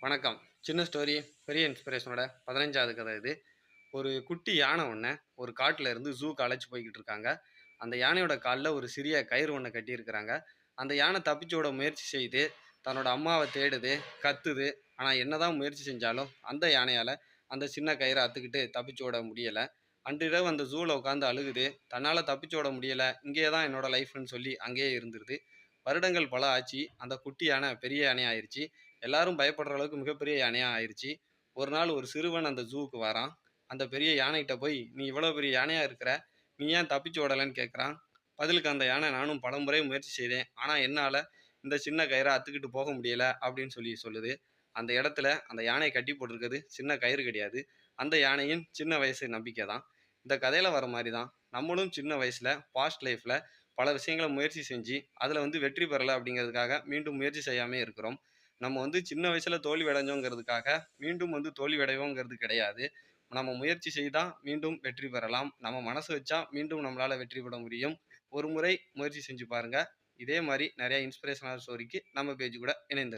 வணக்கம். சின்ன ஸ்டோரி, பெரிய இன்ஸ்பிரேஷனோட 15வது கதை இது. ஒரு குட்டி யானை ஒண்ண ஒரு காட்டுல இருந்து ஜூக்கு அழைச்சு போய்க்கிட்டு இருக்காங்க. அந்த யானையோட கால்ல ஒரு சிறிய கயிறு ஒண்ண கட்டியிருக்கிறாங்க. அந்த யானை தப்பிச்சு ஓட முயற்சி செய்து, தன்னோட அம்மாவ தேடுது, கத்துது. ஆனா என்னதான் முயற்சி செஞ்சாலும், அந்த யானையால அந்த சின்ன கயிற அத்துக்கிட்டு தப்பிச்சு ஓட முடியல. அன்றிரவு அந்த ஜூல உட்கார்ந்து அழுகுது. தன்னால தப்பிச்சு ஓட முடியல. இங்கேயே தான் என்னோட லைஃப்ன்னு சொல்லி அங்கேயே இருந்துருது. வருடங்கள் பல ஆச்சு. அந்த குட்டி யானை பெரிய யானை ஆயிருச்சு. எல்லாரும் பயப்படுற அளவுக்கு மிகப்பெரிய யானையா ஆயிருச்சு. ஒரு நாள் ஒரு சிறுவன் அந்த ஜூவுக்கு வரான். அந்த பெரிய யானைகிட்ட போய், "நீ இவ்வளோ பெரிய யானையா இருக்கிற. நீ ஏன் தப்பிச்சு ஓடலன்னு?" கேட்குறான். பதிலுக்கு அந்த யானை, "நானும் பலமுறை முயற்சி செய்தேன். ஆனா என்னால இந்த சின்ன கயிற அத்துக்கிட்டு போக முடியல." அப்படின்னு சொல்லி சொல்லுது. அந்த இடத்துல அந்த யானைய கட்டி போட்டிருக்கிறது சின்ன கயிறு கிடையாது. அந்த யானையின் சின்ன வயசு நம்பிக்கை தான். இந்த கதையில வர மாரி தான், நம்மளும் சின்ன வயசுல பாஸ்ட் லைஃப்ல பல விஷயங்கள முயற்சி செஞ்சு, அதுல வெற்றி பெறல அப்படிங்கிறதுக்காக மீண்டும் முயற்சி செய்யாமயே இருக்கிறோம். நம்ம சின்ன வயசுல தோல்வி அடைஞ்சோங்கிறதுக்காக மீண்டும் தோல்வி அடைவோங்கிறது கிடையாது. நம்ம முயற்சி செய்தா மீண்டும் வெற்றி பெறலாம். நம்ம மனசு வச்சா மீண்டும் நம்மளால வெற்றி பெற முடியும். ஒரு முறை முயற்சி செஞ்சு பாருங்க. இதே மாரி நெறைய இன்ஸ்பிரேஷனல் ஸ்டோரிக்கு நம்ம பேஜ் கூட இணைந்திருங்க.